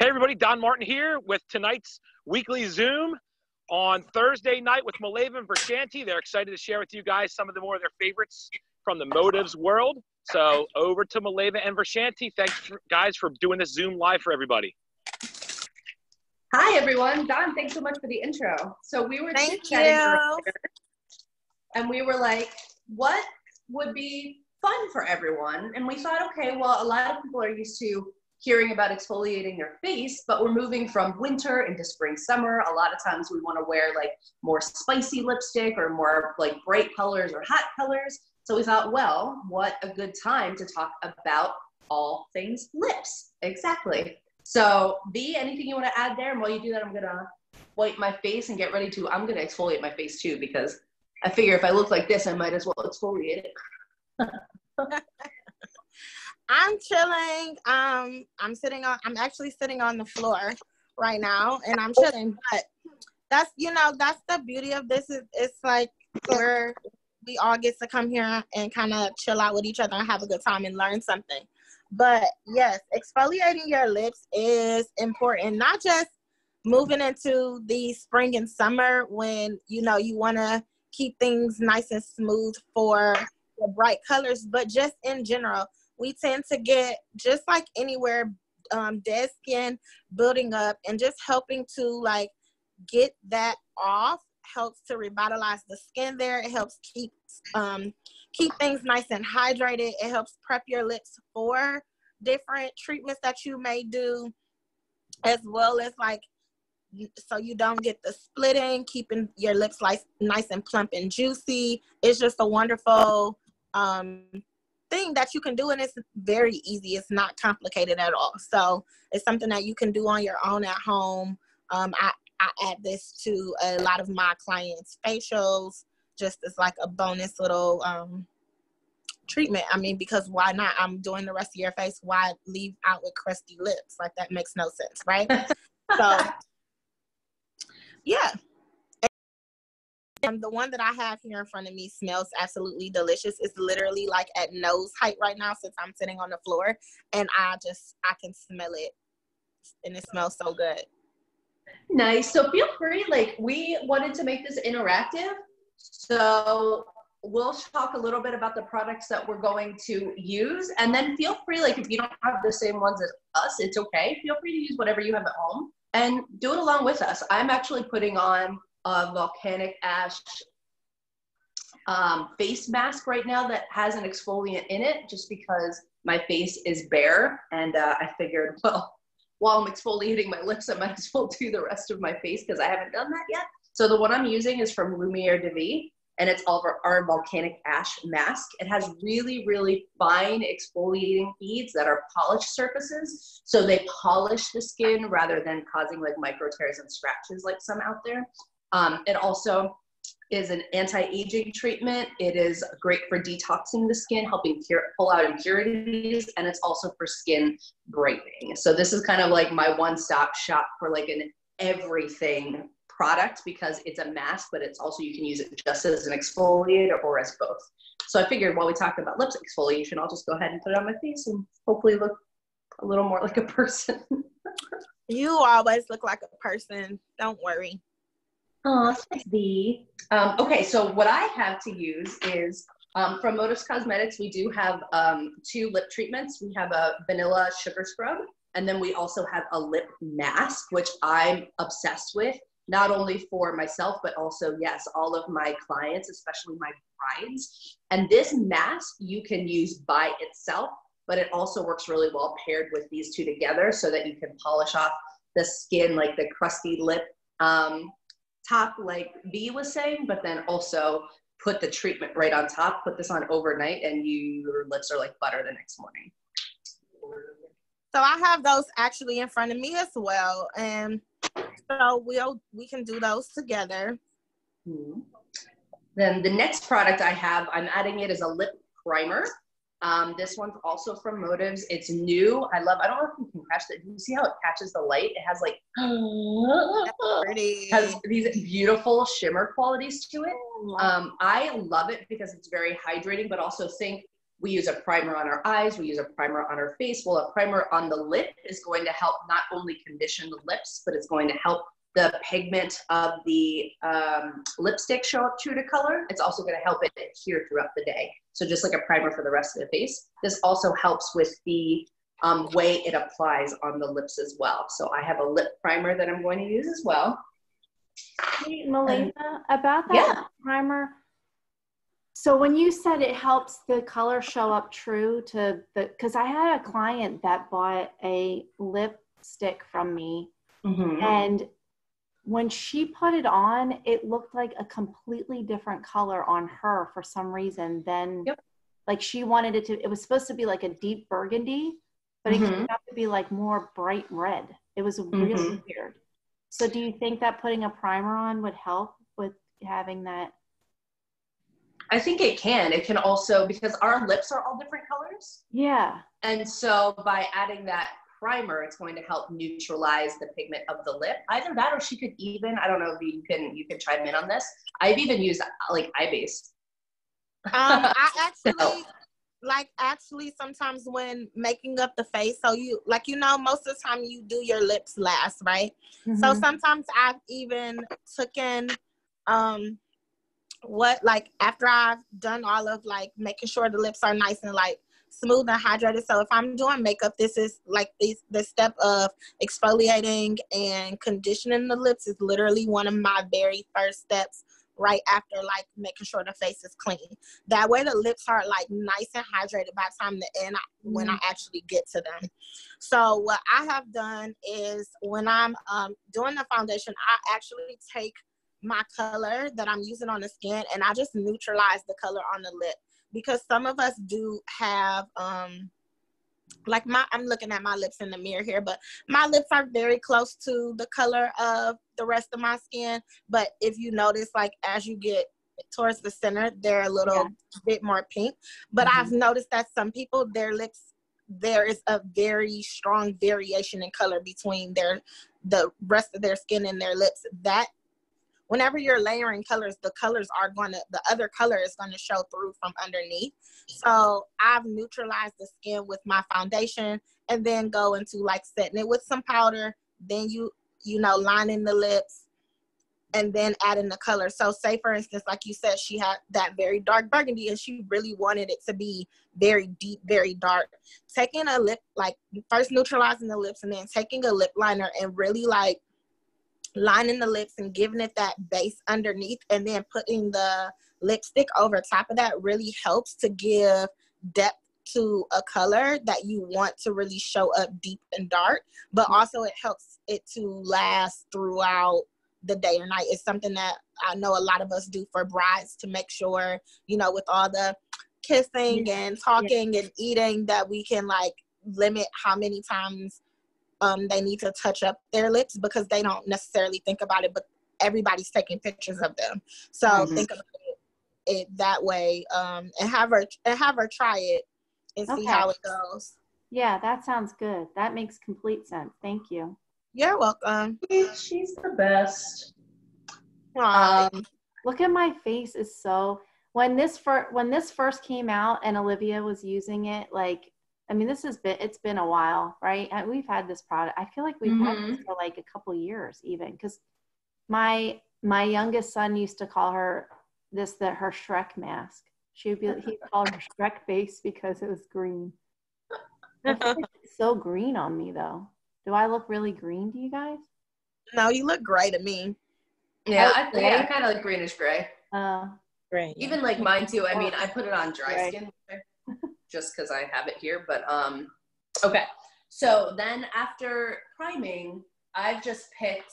Hey everybody, Don Martin here with tonight's weekly Zoom on Thursday night with Maleeva and Vershante. They're excited to share with you guys some of the more of their favorites from the motives world. So over to Maleeva and Vershante. Thanks guys for doing this Zoom live for everybody. Hi everyone, Don, thanks so much for the intro. So we were chit-chatting earlier, and we were like, what would be fun for everyone? And we thought, okay, well, a lot of people are used to hearing about exfoliating their face, but we're moving from winter into spring, summer. A lot of times we want to wear like more spicy lipstick or more like bright colors or hot colors. So we thought, well, what a good time to talk about all things lips. Exactly. So B, anything you want to add there? And while you do that, I'm going to wipe my face and get ready to, I'm going to exfoliate my face too, because I figure if I look like this, I might as well exfoliate it. I'm chilling. I'm actually sitting on the floor right now and I'm chilling, but that's the beauty of this is it's like we all get to come here and kind of chill out with each other and have a good time and learn something. But yes, exfoliating your lips is important, not just moving into the spring and summer when, you want to keep things nice and smooth for the bright colors, but just in general. We tend to get, just like anywhere, dead skin building up, and just helping to like get that off helps to revitalize the skin there. It helps keep things nice and hydrated. It helps prep your lips for different treatments that you may do, as well as like, so you don't get the splitting, keeping your lips nice and plump and juicy. It's just a wonderful thing that you can do, and it's very easy. It's not complicated at all. So it's something that you can do on your own at home. I add this to a lot of my clients' facials, just as like a bonus little treatment. I mean, because why not? I'm doing the rest of your face. Why leave out with crusty lips? Like, that makes no sense, right? So yeah. And the one that I have here in front of me smells absolutely delicious. It's literally like at nose height right now since I'm sitting on the floor, and I can smell it, and it smells so good. Nice. So feel free, like, we wanted to make this interactive, so we'll talk a little bit about the products that we're going to use, and then feel free, like, if you don't have the same ones as us, it's okay. Feel free to use whatever you have at home and do it along with us. I'm actually putting on a volcanic ash face mask right now that has an exfoliant in it, just because my face is bare, and I figured, well, while I'm exfoliating my lips, I might as well do the rest of my face because I haven't done that yet. So the one I'm using is from Lumiere de Vie, and it's our volcanic ash mask. It has really, really fine exfoliating beads that are polished surfaces, so they polish the skin rather than causing like micro tears and scratches like some out there. It also is an anti-aging treatment. It is great for detoxing the skin, helping pull out impurities, and it's also for skin brightening. So this is kind of like my one-stop shop for like an everything product, because it's a mask, but it's also, you can use it just as an exfoliator or as both. So I figured while we talked about lips exfoliation, I'll just go ahead and put it on my face and hopefully look a little more like a person. You always look like a person. Don't worry. Oh, thanks, B. Okay, so what I have to use is from Motives Cosmetics. We do have 2 lip treatments. We have a vanilla sugar scrub, and then we also have a lip mask, which I'm obsessed with, not only for myself, but also, yes, all of my clients, especially my brides. And this mask you can use by itself, but it also works really well paired with these 2 together, so that you can polish off the skin, like the crusty lip top, like V was saying, but then also put the treatment right on top. Put this on overnight, and your lips are like butter the next morning. So I have those actually in front of me as well, and so we can do those together. Mm-hmm. Then the next product I have, I'm adding it as a lip primer. This one's also from Motives. It's new. I don't know if you can catch it. Do you see how it catches the light? It has like, has these beautiful shimmer qualities to it. I love it because it's very hydrating, but also think We use a primer on our eyes. We use a primer on our face. Well, a primer on the lip is going to help not only condition the lips, but it's going to help the pigment of the lipstick show up true to color. It's also going to help it adhere throughout the day. So just like a primer for the rest of the face, this also helps with the way it applies on the lips as well. So I have a lip primer that I'm going to use as well. Hey, Maleeva, about that primer. So when you said it helps the color show up true to the, because I had a client that bought a lipstick from me, and when she put it on, it looked like a completely different color on her for some reason than like she wanted it to. It was supposed to be like a deep burgundy, but it came out to be like more bright red. It was really weird. So do you think that putting a primer on would help with having that? I think it can. It can also, because our lips are all different colors. Yeah. And so by adding that primer, it's going to help neutralize the pigment of the lip. Either that, or she could even, I don't know if you can chime in on this. I've even used like eye base. I actually sometimes when making up the face, so you like, you know, most of the time you do your lips last, right? So sometimes I've even taken like after I've done all of like making sure the lips are nice and like smooth and hydrated. So if I'm doing makeup, this is like the step of exfoliating and conditioning the lips is literally one of my very first steps right after like making sure the face is clean. That way the lips are like nice and hydrated by the time the end when I actually get to them. So what I have done is when I'm doing the foundation, I actually take my color that I'm using on the skin and I just neutralize the color on the lip, because some of us do have like I'm looking at my lips in the mirror here, but my lips are very close to the color of the rest of my skin. But if you notice, like as you get towards the center, they're a little bit more pink. But I've noticed that some people, their lips, there is a very strong variation in color between the rest of their skin and their lips. That whenever you're layering colors, the other color is going to show through from underneath. So I've neutralized the skin with my foundation and then go into like setting it with some powder. Then you know, lining the lips and then adding the color. So say for instance, like you said, she had that very dark burgundy and she really wanted it to be very deep, very dark. Taking a lip, like first neutralizing the lips and then taking a lip liner and really like lining the lips and giving it that base underneath and then putting the lipstick over top of that really helps to give depth to a color that you want to really show up deep and dark, but also it helps it to last throughout the day or night. It's something that I know a lot of us do for brides to make sure, you know, with all the kissing and talking and eating, that we can like limit how many times they need to touch up their lips, because they don't necessarily think about it, but everybody's taking pictures of them. So think about it that way, and have her try it and see how it goes. Yeah, that sounds good. That makes complete sense. Thank you. You're welcome. She's the best. Look at my face is so, when this first came out and Olivia was using it, like, I mean, it's been a while, right? We've had this product. I feel like we've had this for like a couple years even, because my youngest son used to call her her Shrek mask. He'd call her Shrek face because it was green. I feel like it's so green on me though. Do I look really green to you guys? No, you look gray to me. Yeah, I kind of like greenish gray. Gray. Even like mine too. I mean, I put it on dry skin just because I have it here, but okay. So then after priming, I've just picked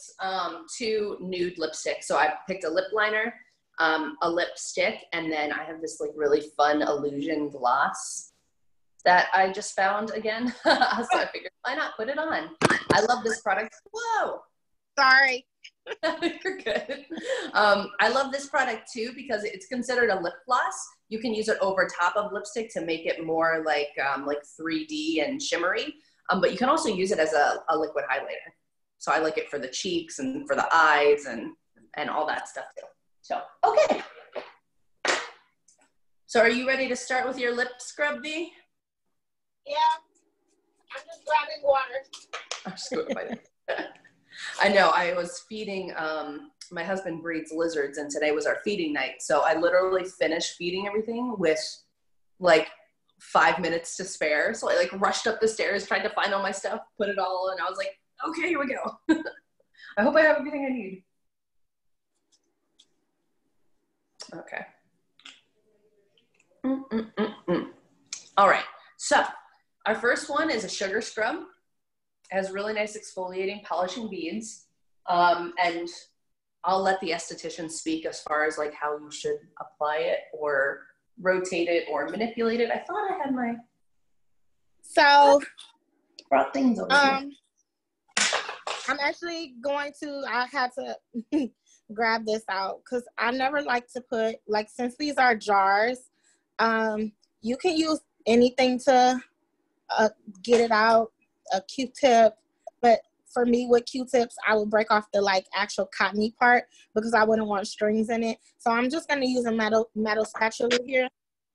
2 nude lipsticks. So I picked a lip liner, a lipstick, and then I have this like really fun illusion gloss that I just found again. So I figured, why not put it on? I love this product. Whoa. Sorry. You're good. I love this product too because it's considered a lip gloss. You can use it over top of lipstick to make it more like 3D and shimmery. But you can also use it as a liquid highlighter. So I like it for the cheeks and for the eyes and all that stuff too. So, okay. So are you ready to start with your lip scrub, V? Yeah, I'm just grabbing water. I'm just going by I know, I was feeding, my husband breeds lizards, and today was our feeding night. So I literally finished feeding everything with like 5 minutes to spare. So I like rushed up the stairs, tried to find all my stuff, put it all in. I was like, okay, here we go. I hope I have everything I need. Okay. All right, so our first one is a sugar scrub. It has really nice exfoliating, polishing beads. And I'll let the esthetician speak as far as like how you should apply it or rotate it or manipulate it. I thought I had my brought things over here. I'm actually going to, I had to grab this out because I never like to put, like, since these are jars, you can use anything to get it out, a Q-tip, but for me with Q-tips, I would break off the like actual cottony part because I wouldn't want strings in it. So I'm just going to use a metal spatula here.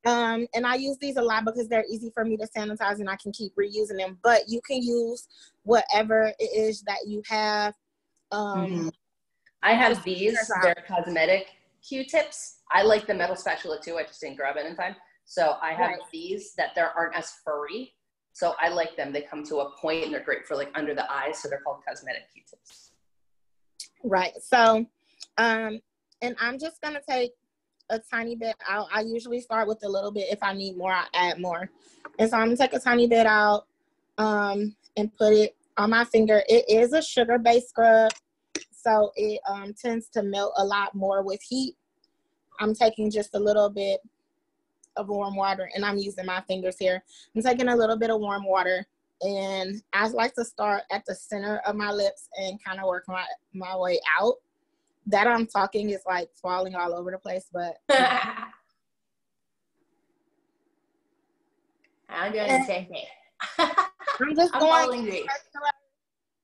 And I use these a lot because they're easy for me to sanitize and I can keep reusing them. But you can use whatever it is that you have. I have these. They're cosmetic Q-tips. I like the metal spatula too. I just didn't grab it in time. So I have these that aren't as furry. So I like them. They come to a point and they're great for like under the eyes. So they're called cosmetic Q-tips. Right. So, and I'm just going to take a tiny bit out. I usually start with a little bit. If I need more, I add more. And so I'm going to take a tiny bit out and put it on my finger. It is a sugar-based scrub. So it tends to melt a lot more with heat. I'm taking just a little bit of warm water and I'm using my fingers here. I'm taking a little bit of warm water and I like to start at the center of my lips and kind of work my way out. That I'm talking is like falling all over the place, but I'm doing the same thing. I'm just going through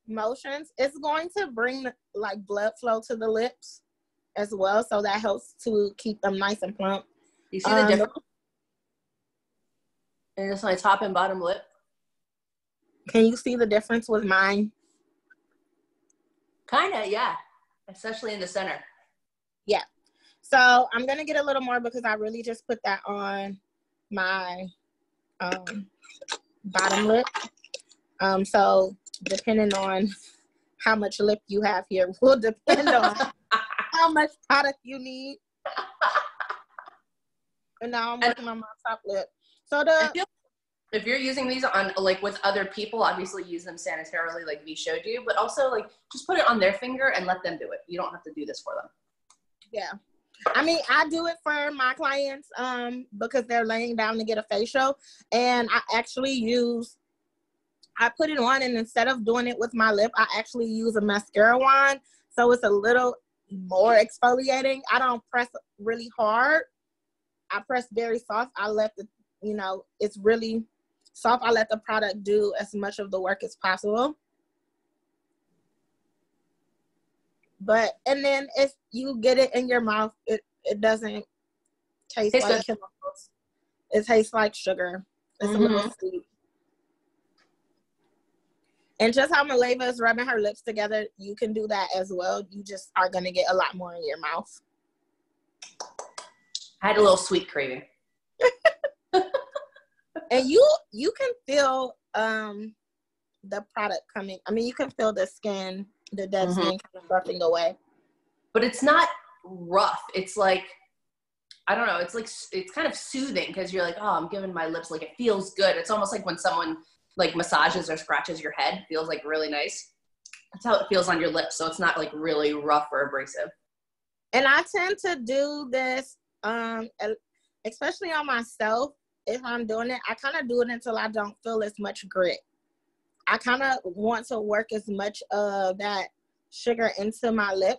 motions. It's going to bring like blood flow to the lips as well, so that helps to keep them nice and plump. You see the difference? And just my top and bottom lip. Can you see the difference with mine? Kinda, yeah. Especially in the center. Yeah. So I'm gonna get a little more because I really just put that on my bottom lip. So depending on how much lip you have here will depend on how much product you need. And now I'm working on my top lip. So if you're using these on like with other people, obviously use them sanitarily like we showed you, but also like just put it on their finger and let them do it. You don't have to do this for them. Yeah. I mean, I do it for my clients because they're laying down to get a facial, and I actually I put it on, and instead of doing it with my lip, I actually use a mascara wand, so it's a little more exfoliating. I don't press really hard. I press very soft. I let it's really soft. I let the product do as much of the work as possible. And then if you get it in your mouth, it doesn't taste like chemicals. It tastes like sugar. It's a little sweet. And just how Maleeva is rubbing her lips together, you can do that as well. You just are going to get a lot more in your mouth. I had a little sweet craving. And you can feel the product coming. I mean, you can feel the skin, the dead skin kind of buffing away. But it's not rough. It's like, I don't know. It's like, it's kind of soothing because you're like, oh, I'm giving my lips, like it feels good. It's almost like when someone like massages or scratches your head. It feels like really nice. That's how it feels on your lips. So it's not like really rough or abrasive. And I tend to do this, especially on myself. If I'm doing it, I kind of do it until I don't feel as much grit. I kind of want to work as much of that sugar into my lip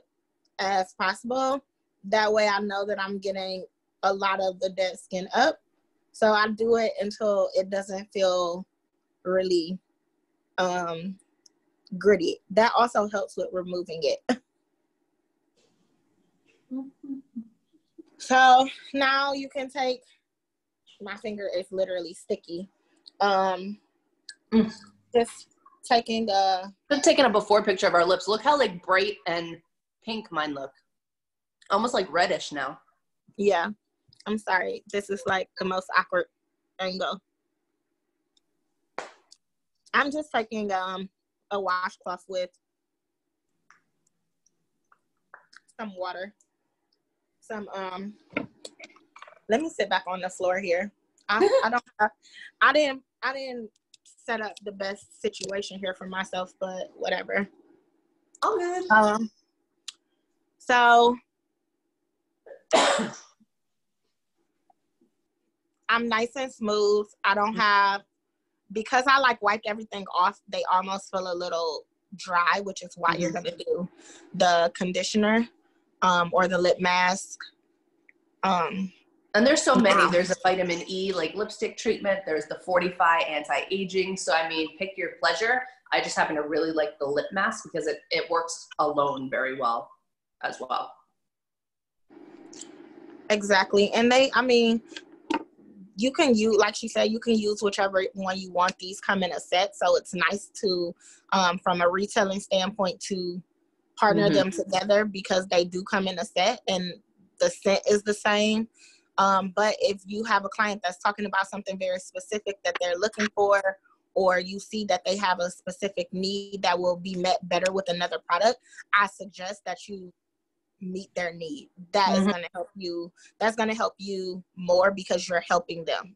as possible. That way I know that I'm getting a lot of the dead skin up. So I do it until it doesn't feel really gritty. That also helps with removing it. So now you can take My finger is literally sticky. Just taking taking a before picture of our lips. Look how like bright and pink mine look. Almost like reddish now. Yeah. I'm sorry. This is like the most awkward angle. I'm just taking a washcloth with some water. Some let me sit back on the floor here. I didn't set up the best situation here for myself, but whatever. All good. So I'm nice and smooth. I don't have, because I like wiped everything off, they almost feel a little dry, which is why you're gonna do the conditioner or the lip mask. And there's so many. There's a vitamin E like lipstick treatment. There's the Fortify anti-aging. So I mean, pick your pleasure. I just happen to really like the lip mask because it works alone very well as well. Exactly. And you can use, like she said, you can use whichever one you want. These come in a set. So it's nice to, from a retailing standpoint, to partner them together because they do come in a set and the scent is the same. But if you have a client that's talking about something very specific that they're looking for, or you see that they have a specific need that will be met better with another product, I suggest that you meet their need. That is going to help you. That's going to help you more because you're helping them.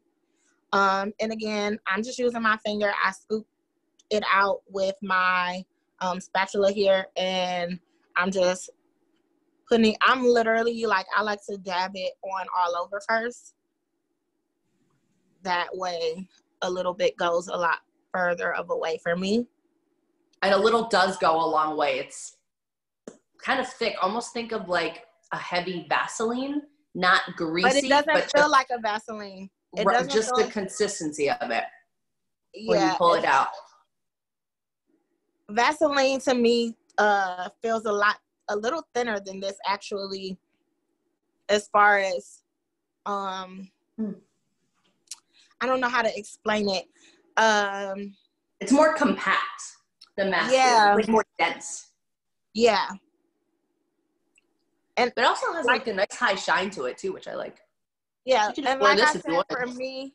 And again, I'm just using my finger. I scoop it out with my spatula here, and I'm just I'm literally like, I like to dab it on all over first. That way a little bit goes a lot further of a way for me. And a little does go a long way. It's kind of thick. Almost think of like a heavy Vaseline, not greasy. But it doesn't feel like a Vaseline. It doesn't just feel the consistency of it yeah, when you pull it out. Vaseline to me feels a little thinner than this actually, as far as I don't know how to explain it. It's more compact than mask. Yeah. It's like more dense. Yeah. But it also has like a nice high shine to it too, which I like. Yeah, and like I said, for me,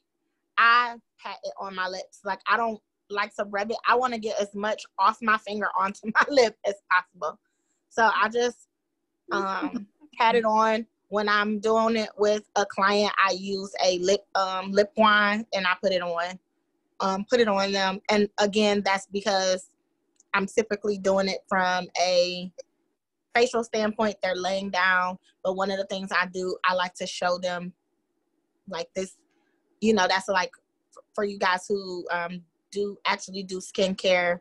I pat it on my lips. Like, I don't like to rub it. I want to get as much off my finger onto my lip as possible. So I just pat it on. When I'm doing it with a client, I use a lip wine and I put it on them. And again, that's because I'm typically doing it from a facial standpoint. They're laying down, but one of the things I do, I like to show them like this, that's like for you guys who do skincare.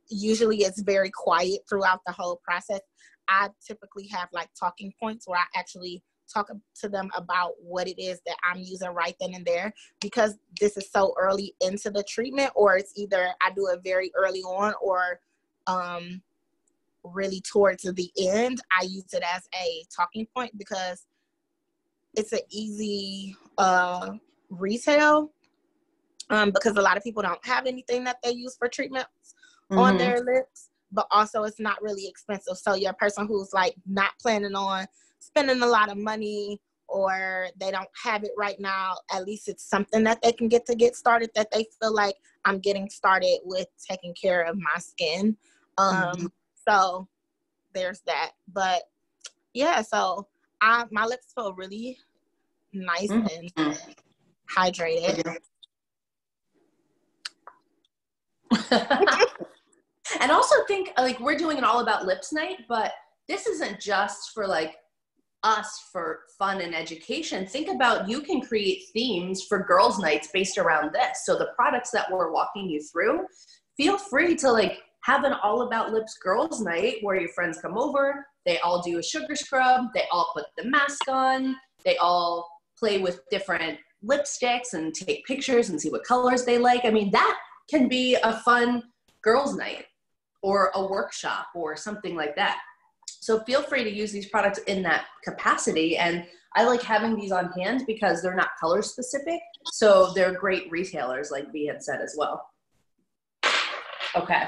Usually it's very quiet throughout the whole process. I typically have like talking points where I actually talk to them about what it is that I'm using right then and there, because this is so early into the treatment, or it's either I do it very early on or really towards the end. I use it as a talking point because it's an easy retail because a lot of people don't have anything that they use for treatments on their lips, but also it's not really expensive. So you're a person who's like not planning on spending a lot of money, or they don't have it right now, at least it's something that they can get started, that they feel like I'm getting started with taking care of my skin. So there's that. But yeah, so my lips feel really nice and hydrated. And also think like we're doing an all about lips night, but this isn't just for like us for fun and education. Think about, you can create themes for girls' nights based around this. So the products that we're walking you through, feel free to like have an all about lips girls' night where your friends come over, they all do a sugar scrub, they all put the mask on, they all play with different lipsticks and take pictures and see what colors they like. I mean, that can be a fun girls' night or a workshop or something like that. So feel free to use these products in that capacity. And I like having these on hand because they're not color specific. So they're great retailers, like B had said as well. Okay.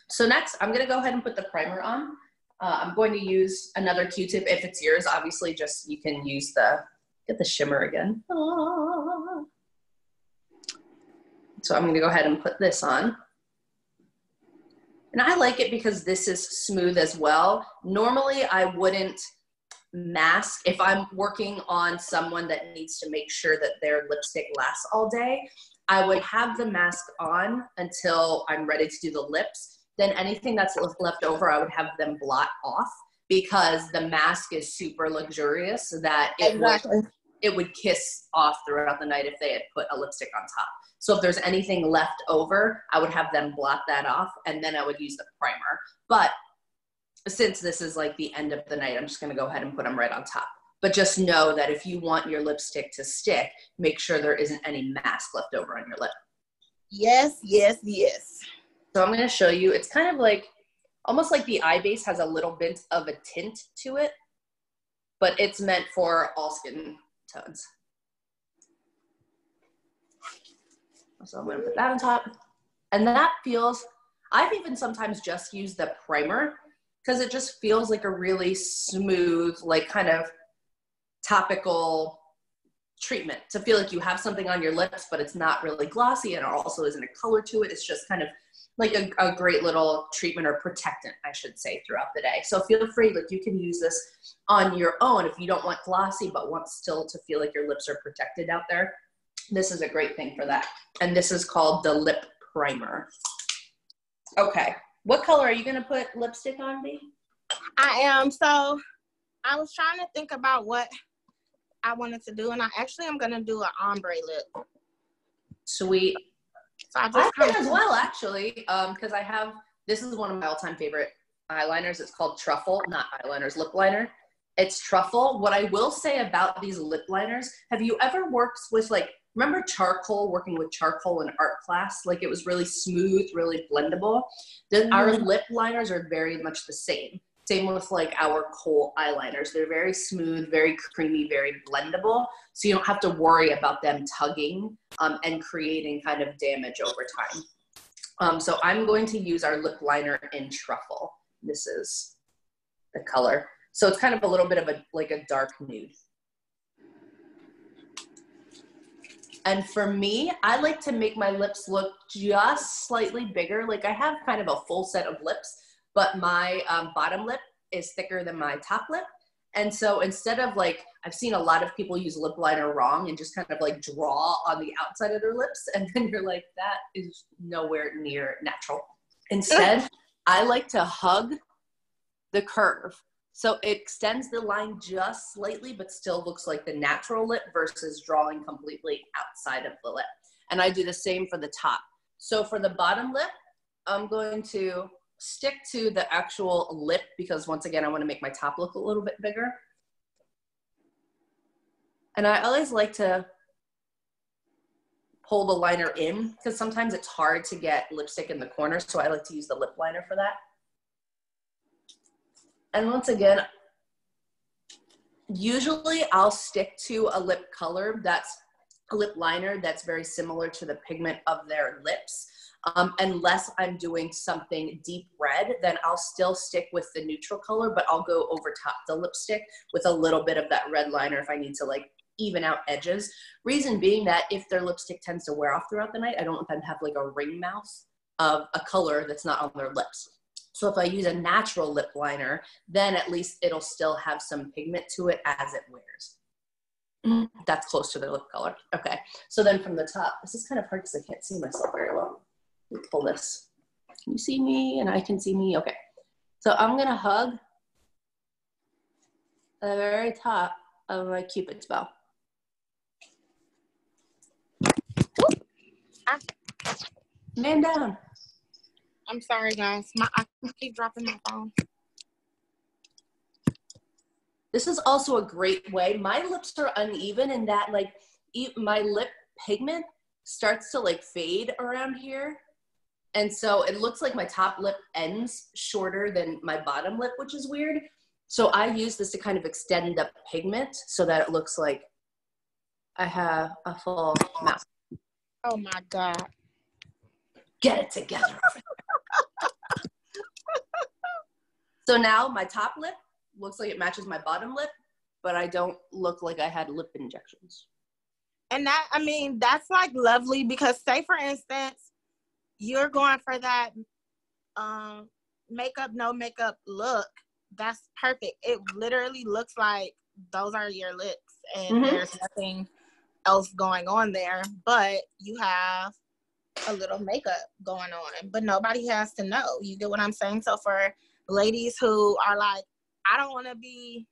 So next, I'm going to go ahead and put the primer on. I'm going to use another Q-tip if it's yours. Obviously, just you can use get the shimmer again. Ah. So I'm going to go ahead and put this on. And I like it because this is smooth as well. Normally, I wouldn't mask if I'm working on someone that needs to make sure that their lipstick lasts all day. I would have the mask on until I'm ready to do the lips. Then anything that's left over, I would have them blot off because the mask is super luxurious that it would kiss off throughout the night if they had put a lipstick on top. So if there's anything left over, I would have them blot that off and then I would use the primer. But since this is like the end of the night, I'm just gonna go ahead and put them right on top. But just know that if you want your lipstick to stick, make sure there isn't any mask left over on your lip. Yes, yes, yes. So I'm gonna show you, it's kind of like, almost like the eye base has a little bit of a tint to it, but it's meant for all skin tones. So I'm gonna put that on top. And that feels, I've even sometimes just used the primer because it just feels like a really smooth, like kind of topical treatment to feel like you have something on your lips, but it's not really glossy and it also isn't a color to it. It's just kind of like a great little treatment or protectant, I should say, throughout the day. So feel free, like you can use this on your own if you don't want glossy, but want still to feel like your lips are protected out there. This is a great thing for that. And this is called the lip primer. Okay, what color are you gonna put lipstick on, B? I am. So I was trying to think about what I wanted to do, and I actually am gonna do an ombre lip. Sweet. So I can as well, actually, because I have, this is one of my all-time favorite eyeliners. It's called Truffle, not eyeliners, lip liner. It's Truffle. What I will say about these lip liners, have you ever worked with, like, remember charcoal, working with charcoal in art class? Like, it was really smooth, really blendable. Our lip liners are very much the same. Same with like our kohl eyeliners. They're very smooth, very creamy, very blendable. So you don't have to worry about them tugging and creating kind of damage over time. So I'm going to use our lip liner in Truffle. This is the color. So it's kind of a little bit of like a dark nude. And for me, I like to make my lips look just slightly bigger. Like I have kind of a full set of lips, but my bottom lip is thicker than my top lip. And so instead of like, I've seen a lot of people use lip liner wrong and just kind of like draw on the outside of their lips. And then you're like, that is nowhere near natural. Instead, I like to hug the curve. So it extends the line just slightly, but still looks like the natural lip versus drawing completely outside of the lip. And I do the same for the top. So for the bottom lip, I'm going to stick to the actual lip because once again, I want to make my top look a little bit bigger. And I always like to pull the liner in because sometimes it's hard to get lipstick in the corner. So I like to use the lip liner for that. And once again, usually I'll stick to a lip color that's a lip liner that's very similar to the pigment of their lips. Unless I'm doing something deep red, then I'll still stick with the neutral color, but I'll go over top the lipstick with a little bit of that red liner if I need to like even out edges. Reason being that if their lipstick tends to wear off throughout the night, I don't want them to have like a ring mouth of a color that's not on their lips. So if I use a natural lip liner, then at least it'll still have some pigment to it as it wears. That's close to their lip color. Okay, so then from the top, this is kind of hard because I can't see myself very well. Let me pull this. Can you see me? And I can see me. Okay. So I'm going to hug the very top of my Cupid's bow. Man down. I'm sorry, guys. I keep dropping my phone. This is also a great way. My lips are uneven in that like my lip pigment starts to like fade around here. And so it looks like my top lip ends shorter than my bottom lip, which is weird. So I use this to kind of extend the pigment so that it looks like I have a full mouth. Oh my God. Get it together. So now my top lip looks like it matches my bottom lip, but I don't look like I had lip injections. And that, I mean, that's like lovely because say for instance, you're going for that makeup, no makeup look. That's perfect. It literally looks like those are your lips and there's nothing else going on there, but you have a little makeup going on, but nobody has to know. You get what I'm saying? So for ladies who are like, I don't want to be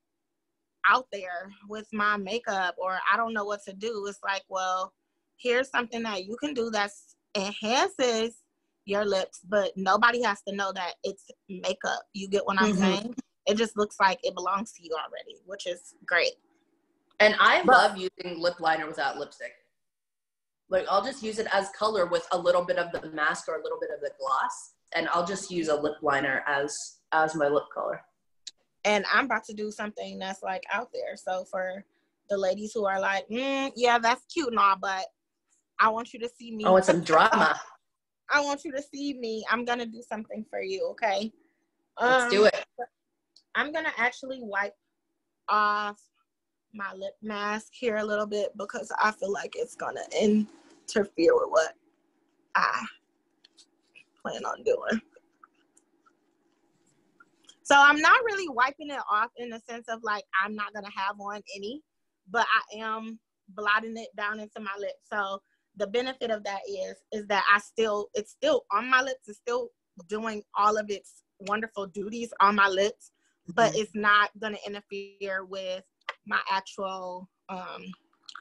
out there with my makeup or I don't know what to do, it's like, well, here's something that you can do that enhances your lips, but nobody has to know that it's makeup. You get what I'm saying? It just looks like it belongs to you already, which is great. And I love using lip liner without lipstick. Like I'll just use it as color with a little bit of the mask or a little bit of the gloss, and I'll just use a lip liner as my lip color. And I'm about to do something that's like out there. So for the ladies who are like, yeah, that's cute and all, but I want you to see me. Oh, it's some drama. I want you to see me. I'm going to do something for you, okay? Let's do it. I'm going to actually wipe off my lip mask here a little bit because I feel like it's going to interfere with what I plan on doing. So I'm not really wiping it off in the sense of like I'm not going to have on any, but I am blotting it down into my lips. So the benefit of that is that it's still on my lips. It's still doing all of its wonderful duties on my lips, but it's not going to interfere with my actual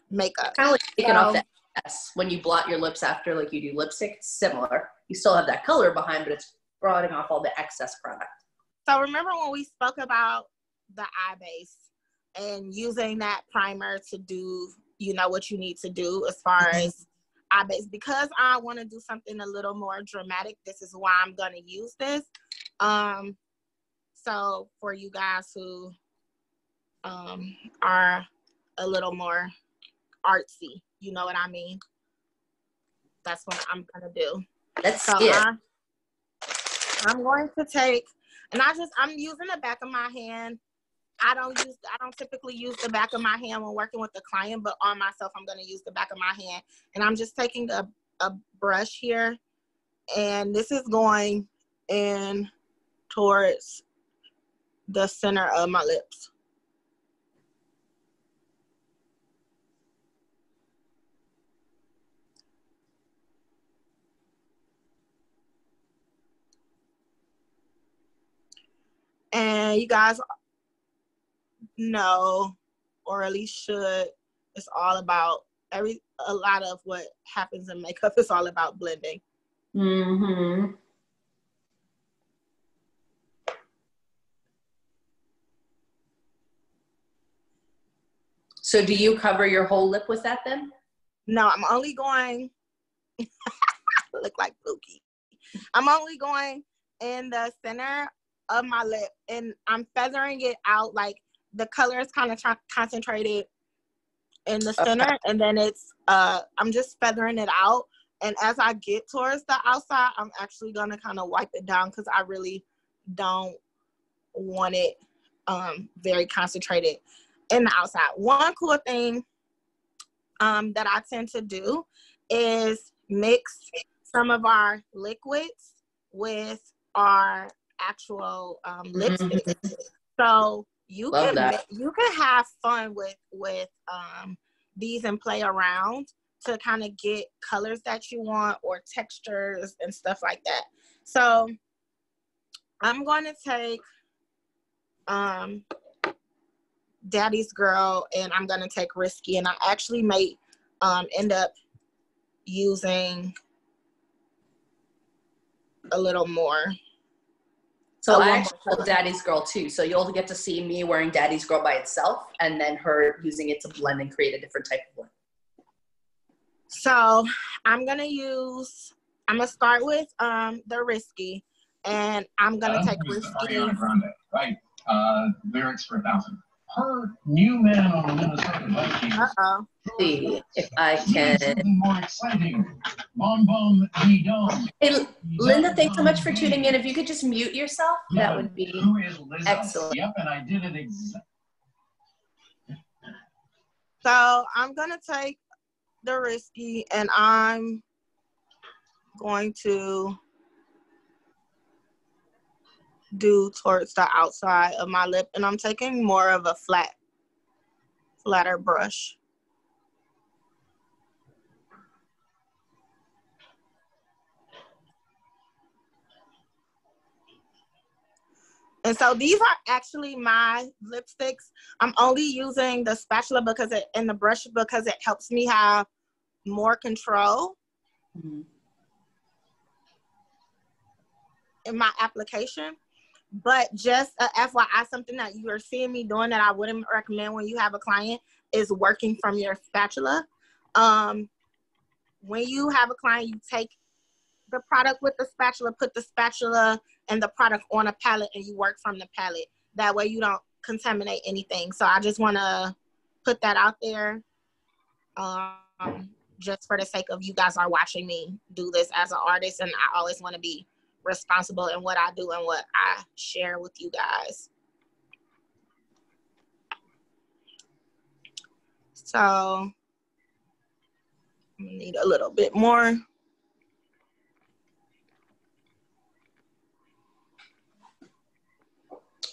makeup. Kind of like taking off the excess when you blot your lips after like you do lipstick. It's similar. You still have that color behind, but it's blotting off all the excess product. So remember when we spoke about the eye base and using that primer to do, you know, what you need to do as far as eye base? Because I want to do something a little more dramatic, this is why I'm going to use this. So for you guys who are a little more artsy, you know what I mean? That's what I'm going to do. I'm going to take, and I'm using the back of my hand. I don't typically use the back of my hand when working with the client, but on myself, I'm going to use the back of my hand. And I'm just taking a brush here, and this is going in towards the center of my lips. And you guys know, or at least should, it's all about a lot of what happens in makeup is all about blending. So do you cover your whole lip with that then? No, I'm only going, look like Pookie. I'm only going in the center of my lip, and I'm feathering it out. Like the color is kind of concentrated in the center, and then it's I'm just feathering it out. And as I get towards the outside, I'm actually gonna kind of wipe it down because I really don't want it very concentrated in the outside. One cool thing that I tend to do is mix some of our liquids with our actual lipstick. So you can have fun with these and play around to kind of get colors that you want or textures and stuff like that. So I'm going to take Daddy's Girl, and I'm going to take Risky, and I actually may end up using a little more. So I actually love Daddy's Girl too. So you'll get to see me wearing Daddy's Girl by itself and then her using it to blend and create a different type of look. So I'm going to use I'm gonna start with the Risky, and I'm gonna take Risky. Ariana Grande, right? Lyrics for 1,000. Her new man on the Minnesota Vikings. See if I can. Something more exciting. Bom bom dee dom. Hey, Linda, thanks so much for tuning in. If you could just mute yourself, that would be excellent. Yep, and I did it exactly. So I'm gonna take the Risky, and I'm going to do towards the outside of my lip, and I'm taking more of a flatter brush. And so these are actually my lipsticks. I'm only using the spatula and the brush because it helps me have more control in my application. But just a FYI, something that you are seeing me doing that I wouldn't recommend when you have a client is working from your spatula. When you have a client, you take the product with the spatula, put the spatula and the product on a palette, and you work from the palette. That way you don't contaminate anything. So I just want to put that out there just for the sake of you guys are watching me do this as an artist, and I always want to be responsible in what I do and what I share with you guys. So I need a little bit more.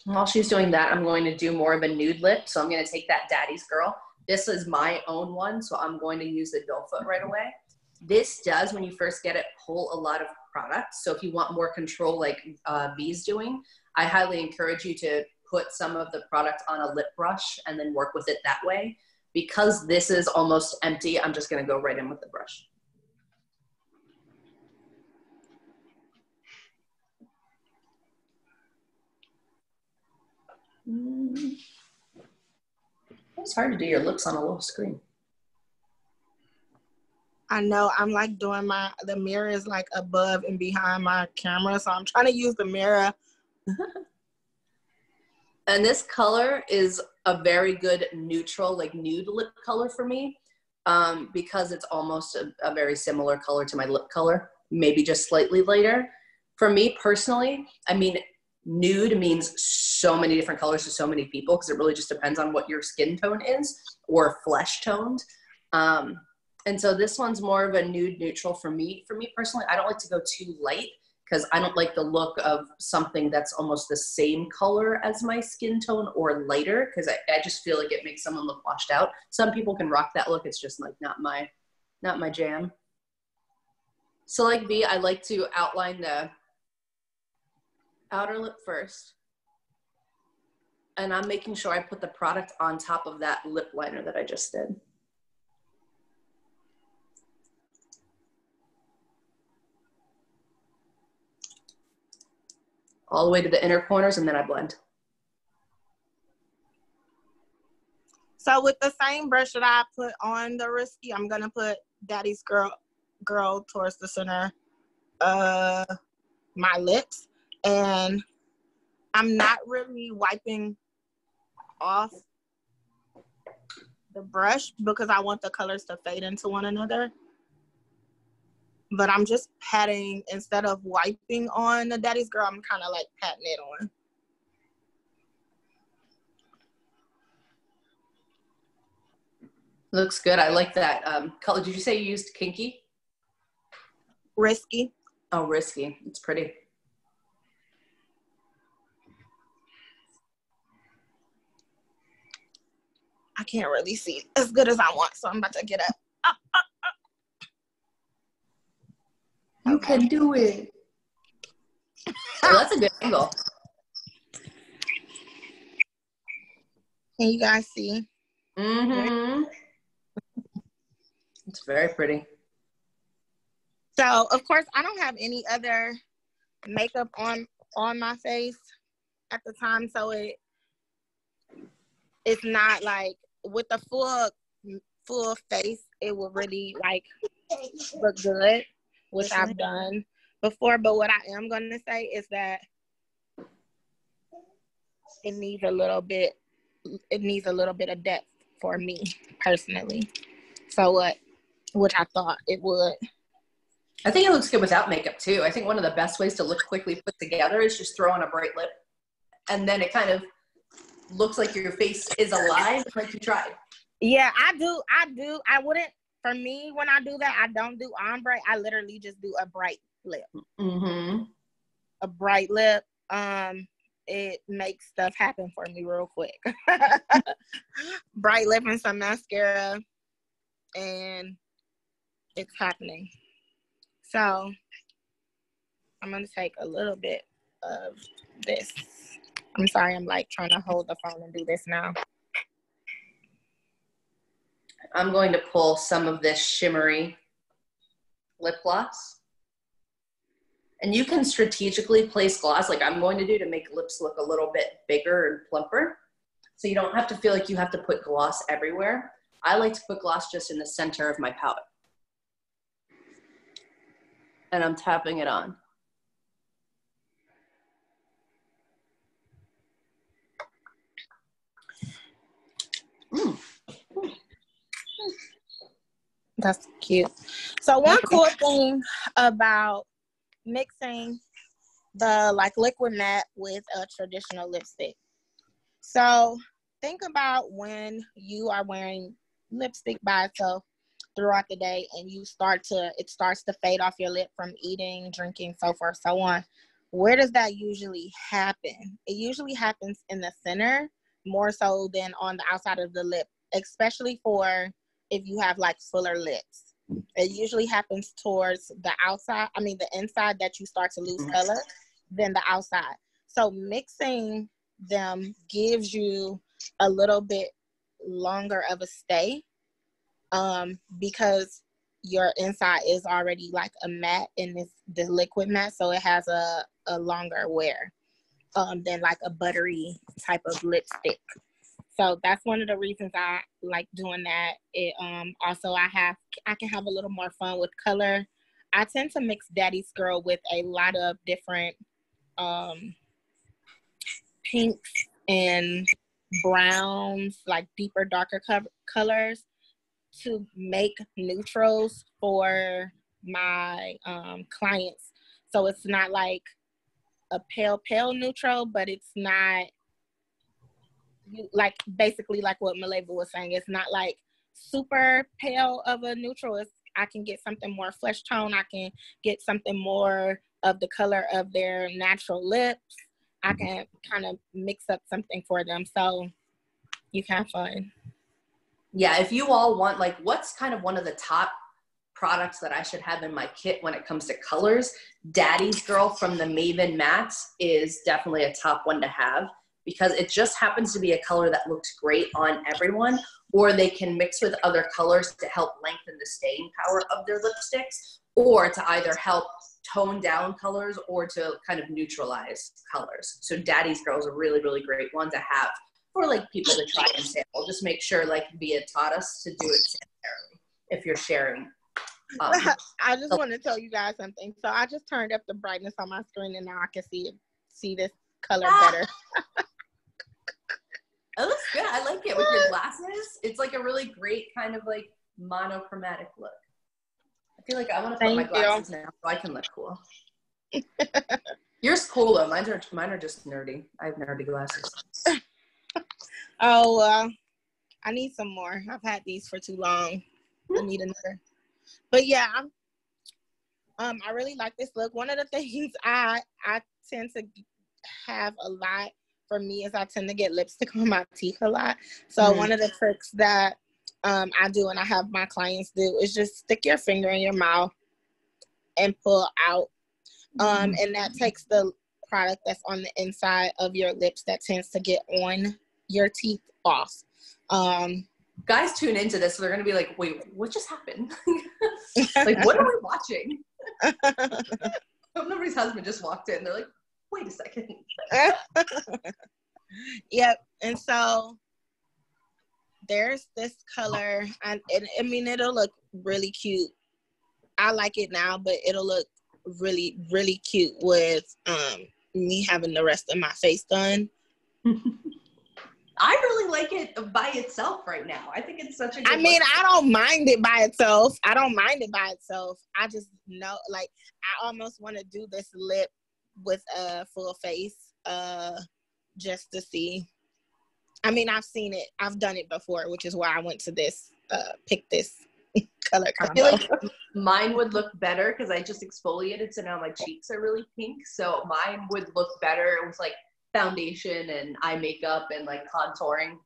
While she's doing that, I'm going to do more of a nude lip. So I'm going to take that Daddy's Girl. This is my own one, so I'm going to use the doe foot right away. This does, when you first get it, pull a lot of product. So if you want more control like V's doing, I highly encourage you to put some of the product on a lip brush and then work with it that way. Because this is almost empty, I'm just going to go right in with the brush. It's hard to do your lips on a little screen. I know, I'm like doing the mirror is like above and behind my camera, so I'm trying to use the mirror. And this color is a very good neutral, like nude lip color for me, because it's almost a very similar color to my lip color, maybe just slightly lighter. For me personally, I mean, nude means so many different colors to so many people because it really just depends on what your skin tone is or flesh toned. And so this one's more of a nude neutral for me. For me personally, I don't like to go too light because I don't like the look of something that's almost the same color as my skin tone or lighter because I just feel like it makes someone look washed out. Some people can rock that look. It's just like not my jam. So like V, I like to outline the outer lip first. And I'm making sure I put the product on top of that lip liner that I just did. All the way to the inner corners, and then I blend. So with the same brush that I put on the Risky, I'm gonna put Daddy's Girl towards the center of my lips. And I'm not really wiping off the brush because I want the colors to fade into one another. But I'm just patting, instead of wiping on the Daddy's Girl, I'm kind of like patting it on. Looks good. I like that color. Did you say you used Kinky? Risky. Oh, Risky. It's pretty. I can't really see as good as I want, so I'm about to get up. You can do it. Oh, that's a good angle. Can you guys see? Mm-hmm. It's very pretty. So, of course, I don't have any other makeup on my face at the time, so it's not like with the full face, it will really like look good. which I've done before. But what I am going to say is that it needs a little bit of depth for me personally. So which I thought it would. I think it looks good without makeup too. I think one of the best ways to look quickly put together is just throw on a bright lip, and then it kind of looks like your face is alive, like you tried. Yeah, I do. I wouldn't, for me, when I do that, I don't do ombre. I literally just do a bright lip. Mm-hmm. A bright lip. It makes stuff happen for me real quick. Bright lip and some mascara, and it's happening. So I'm going to take a little bit of this. I'm sorry, I'm like trying to hold the phone and do this now. I'm going to pull some of this shimmery lip gloss. And you can strategically place gloss like I'm going to do to make lips look a little bit bigger and plumper. So you don't have to feel like you have to put gloss everywhere. I like to put gloss just in the center of my palette. And I'm tapping it on. That's cute. So one cool thing about mixing the like liquid matte with a traditional lipstick. So think about when you are wearing lipstick by itself throughout the day and it starts to fade off your lip from eating, drinking, so forth, so on. Where does that usually happen? It usually happens in the center more so than on the outside of the lip, especially for if you have like fuller lips. It usually happens towards the inside that you start to lose color than the outside. So mixing them gives you a little bit longer of a stay because your inside is already like a matte and it's the liquid matte, so it has a longer wear than like a buttery type of lipstick. So that's one of the reasons I like doing that. It also I can have a little more fun with color. I tend to mix Daddy's Girl with a lot of different pinks and browns, like deeper, darker colors to make neutrals for my clients. So it's not like a pale neutral, but it's not like basically like what Maleeva was saying. It's not like super pale of a neutral. I can get something more flesh tone. I can get something more of the color of their natural lips. I can kind of mix up something for them so you can have fun. Yeah, if you all want, like, what's kind of one of the top products that I should have in my kit when it comes to colors, Daddy's Girl from the Maven Mattes is definitely a top one to have because it just happens to be a color that looks great on everyone, or they can mix with other colors to help lengthen the staying power of their lipsticks, or to either help tone down colors or to kind of neutralize colors. So Daddy's Girl is a really, really great one to have for like people to try and sample. Just make sure, like Via taught us, to do it sanitary if you're sharing. I just want to tell you guys something. So I just turned up the brightness on my screen and now I can see this color better. It looks good. I like it with your glasses. It's like a really great kind of like monochromatic look. I feel like I want to put my glasses now so I can look cool. Yours cool though. Mine are just nerdy. I have nerdy glasses. Oh, I need some more. I've had these for too long. I need another. But yeah, I really like this look. One of the things I tend to have a lot for me is I tend to get lipstick on my teeth a lot. So one of the tricks that I do and I have my clients do is just stick your finger in your mouth and pull out. And that takes the product that's on the inside of your lips that tends to get on your teeth off. Guys tune into this, so they're gonna be like, wait, what just happened? Like, what are we watching? Nobody's husband just walked in. They're like, wait a second. Yep. And so there's this color, and I mean, it'll look really cute I like it now, but it'll look really, really cute with me having the rest of my face done. I really like it by itself right now. I think it's such a good I mean, look. I don't mind it by itself. I just know, like, I almost want to do this lip with a full face just to see. I mean, I've seen it. I've done it before, which is why I went to this, pick this color combo. I feel like mine would look better because I just exfoliated, so now my cheeks are really pink. So mine would look better with like foundation and eye makeup and like contouring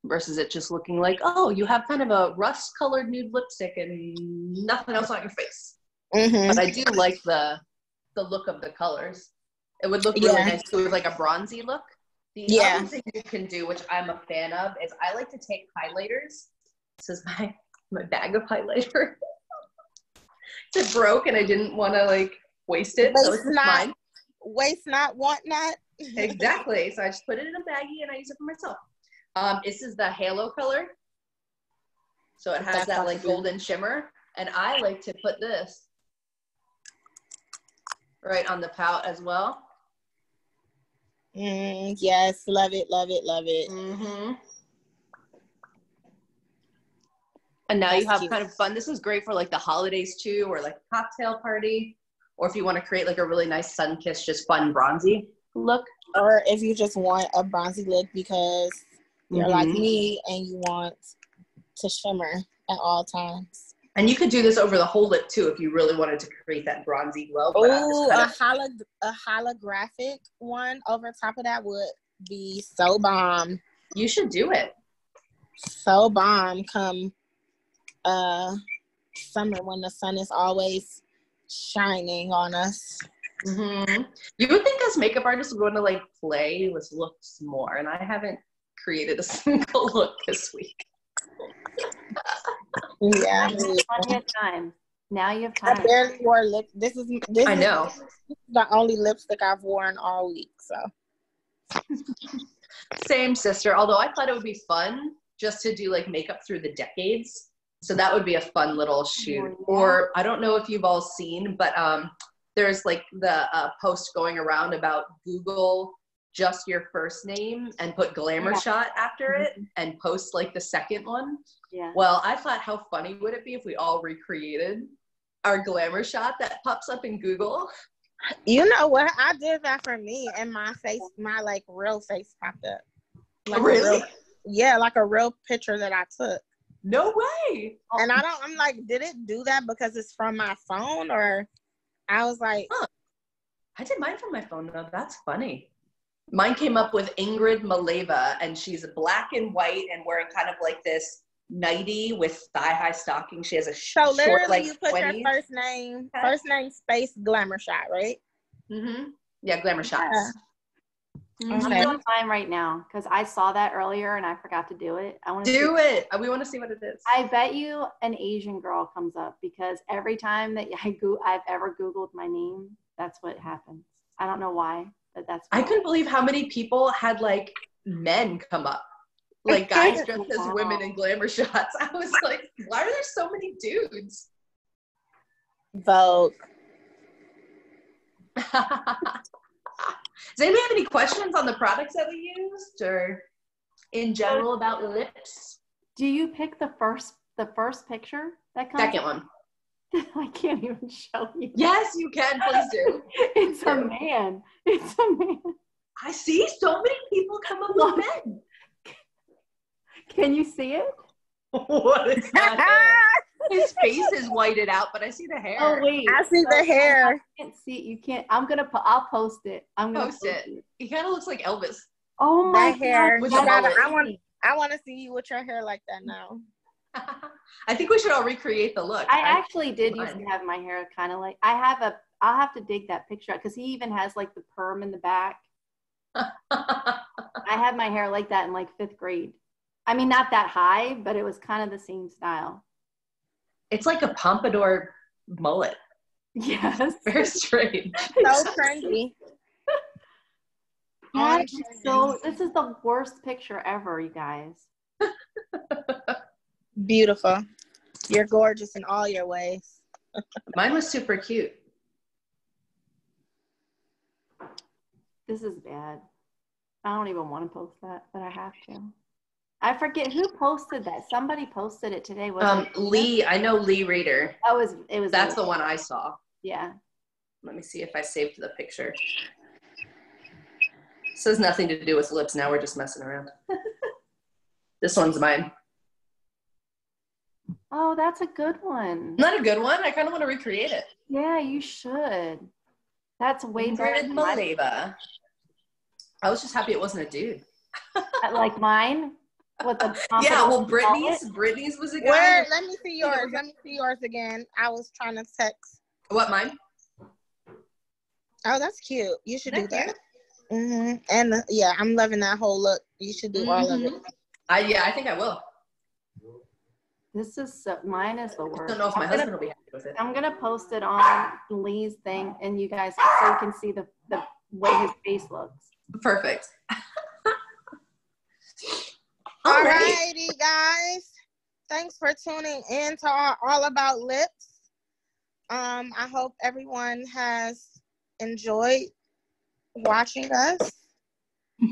versus it just looking like, oh, you have kind of a rust colored nude lipstick and nothing else on your face. Mm-hmm. But I do like the look of the colors. It would look really nice too with like a bronzy look. The other thing you can do, which I'm a fan of, is I like to take highlighters. This is my bag of highlighter. It broke and I didn't want to like waste it. Waste not, want not. Exactly. So I just put it in a baggie and I use it for myself. This is the halo color. So it has that like golden shimmer. And I like to put this right on the pout as well. Yes, love it, love it, love it. Mm-hmm. And now you have kind of fun. This is great for like the holidays too, or like a cocktail party, or if you want to create like a really nice sun-kissed, just fun bronzy look. Or if you just want a bronzy look because you're like me and you want to shimmer at all times. And you could do this over the whole lip too if you really wanted to create that bronzy glow. Oh, a holographic one over top of that would be so bomb. You should do it. So bomb come summer when the sun is always shining on us. Mm-hmm. You would think us makeup artists would want to like play with looks more, and I haven't created a single look this week. Yeah, plenty of time. Now you have time. I barely wore lip. This is I know. The only lipstick I've worn all week. So same, sister. Although I thought it would be fun just to do like makeup through the decades. So that would be a fun little shoot. Yeah. Or I don't know if you've all seen, but there's like the post going around about Google just your first name and put glamour shot after it and post like the second one. Yeah. Well, I thought how funny would it be if we all recreated our glamour shot that pops up in Google? You know what? I did that for me and my face, my like real face popped up. Like really? Like a real picture that I took. No way. And I'm like, did it do that because it's from my phone? Or I was like, I did mine from my phone though. That's funny. Mine came up with Ingrid Maleeva, and she's black and white and wearing kind of like this nightie with thigh-high stockings. She has a so literally short, like, you put 20s. your first name space glamour shot, right? Mm-hmm. Yeah, glamour shots. Yeah. I'm doing mine right now because I saw that earlier and I forgot to do it. I want to do it. We want to see what it is. I bet you an Asian girl comes up because every time that I've ever Googled my name, that's what happens. I don't know why, but that's why. I couldn't believe how many people had like men come up, like guys dressed as women in glamour shots. I was like, why are there so many dudes? Vogue. Does anybody have any questions on the products that we used or in general about lips? Do you pick the first picture that comes? Second one. I can't even show you. Yes, you can. Please do. It's a man. It's a man. I see so many people come up with men. Can you see it? What is that? His face is whited out, but I see the hair. Oh wait, I see the hair. I can't see it. You can't. I'll post it. I'm gonna post it. He kind of looks like Elvis. Oh my hair. God. I want to see you with your hair like that now. I think we should all recreate the look. I actually did used to have my hair kind of like. I'll have to dig that picture out because he even has like the perm in the back. I had my hair like that in like 5th grade. I mean, not that high, but it was kind of the same style. It's like a pompadour mullet. Yes. Very straight. So trendy. So this is the worst picture ever, you guys. Beautiful. You're gorgeous in all your ways. Mine was super cute. This is bad. I don't even want to post that, but I have to. I forget who posted that. Somebody posted it today. Was it Lee? I know Lee Reader. It was. That's the one I saw. Yeah. Let me see if I saved the picture. This has nothing to do with lips. Now we're just messing around. This one's mine. Oh, that's a good one. Not a good one. I kind of want to recreate it. Yeah, you should. That's way better than Maleeva. I was just happy it wasn't a dude. Like mine? With the yeah, well, Brittany's was a guy. Where? Let me see yours. Let me see yours again. I was trying to text. What, mine? Oh, that's cute. You should do that. Mm-hmm. And yeah, I'm loving that whole look. You should do all of it. I think I will. This is mine is the worst. I don't know if my husband will be happy with it. I'm gonna post it on Lee's thing, and you guys so you can see the way his face looks. Perfect. Alrighty, guys. Thanks for tuning in to our All About Lips. I hope everyone has enjoyed watching us.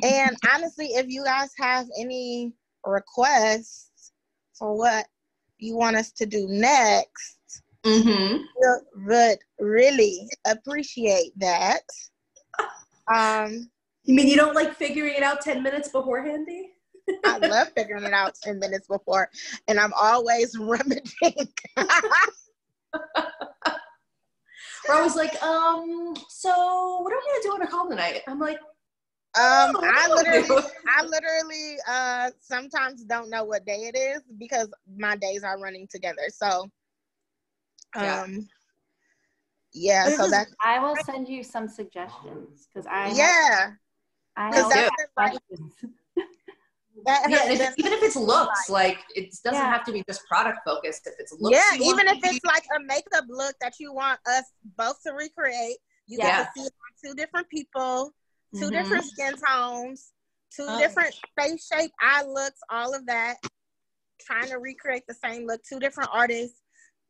And honestly, if you guys have any requests for what you want us to do next, we would really appreciate that. You mean you don't like figuring it out 10 minutes beforehand, Dee? I love figuring it out 10 minutes before, and I'm always rummaging. Where I was like, so what are we gonna do on a call tonight? I'm like, I literally sometimes don't know what day it is because my days are running together. So, yeah. So that I will send you some suggestions because I have questions. Even if it's looks, like it doesn't have to be just product focused. If it's looks, even if it's like a makeup look that you want us both to recreate, you get to see it on two different people, two different skin tones, two different face shape, eye looks, all of that. Trying to recreate the same look, two different artists.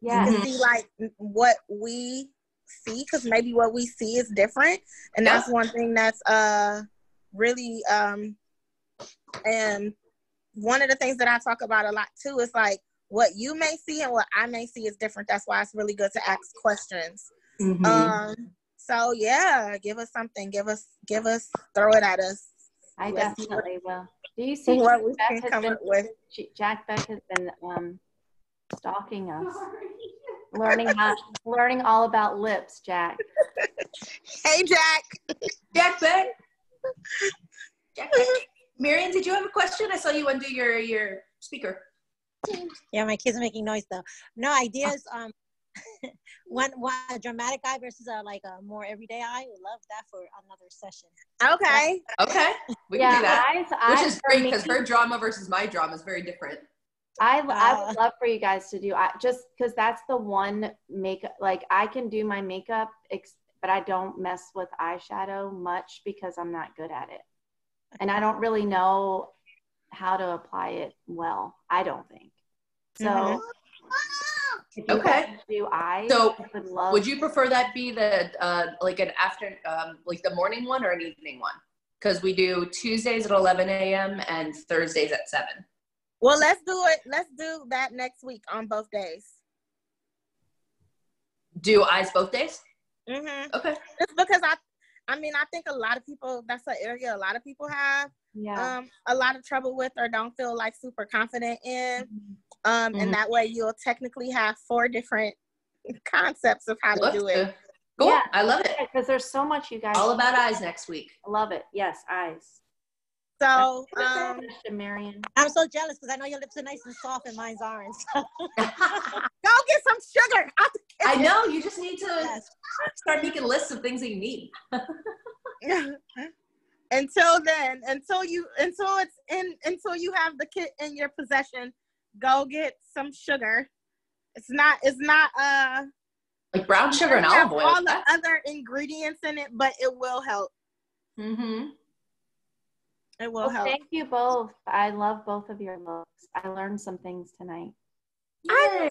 Yeah, you can see like what we see because maybe what we see is different, and that's one thing that's really and one of the things that I talk about a lot too is like what you may see and what I may see is different. That's why it's really good to ask questions. So yeah, give us something. Give us, throw it at us. I definitely will. Do you see what we can come up with? Jack Beck has been stalking us, learning all about lips. Jack. Hey, Jack. Jack Beck. Jack Beck. Marian, did you have a question? I saw you undo your speaker. Yeah, my kids are making noise though. No ideas. One dramatic eye versus a more everyday eye. Would love that for another session. Okay. Okay. We can do that. Which is great because her drama versus my drama is very different. I would love for you guys to do just because that's the one makeup. Like I can do my makeup, but I don't mess with eyeshadow much because I'm not good at it. And I don't really know how to apply it well. I don't think. So, if you do eyes, so would you prefer that be the like an after like the morning one or an evening one? Because we do Tuesdays at 11 a.m. and Thursdays at 7. Well, let's do it. Let's do that next week on both days. Do eyes both days? Okay. Just because I think a lot of people, that's an area a lot of people have a lot of trouble with or don't feel like super confident in. And that way you'll technically have 4 different concepts of how to do it. Cool. Yeah, I love it. Because there's so much you guys. All about eyes next week. I love it. Yes, eyes. So, Marian. I'm so jealous because I know your lips are nice and soft and mine's aren't. So. Go get some sugar. I know. You just need to start making lists of things that you need. Until then, until you have the kit in your possession, go get some sugar. It's not like brown sugar and olive oil. All the other ingredients in it, but it will help. It will help. Thank you both. I love both of your looks. I learned some things tonight. I'm glad.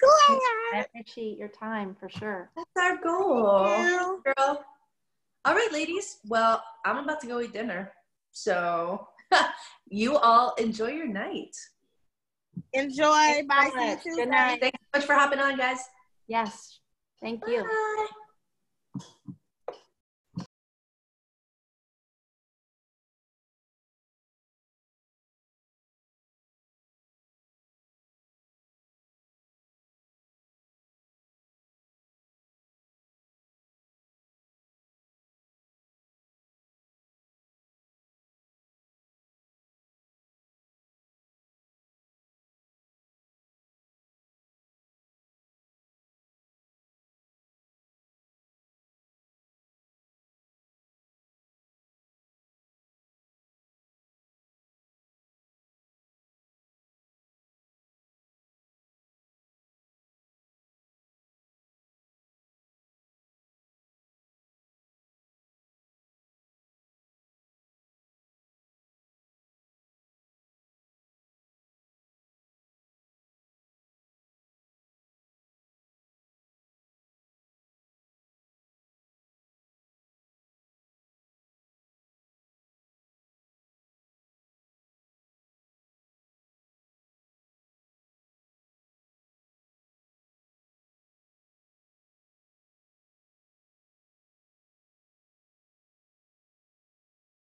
I appreciate your time for sure. That's our goal, girl. All right, ladies. Well, I'm about to go eat dinner, so you all enjoy your night. Enjoy. Bye. So much. See you Good Tuesday. night. Thanks so much for hopping on, guys. Yes. Thank you. Bye.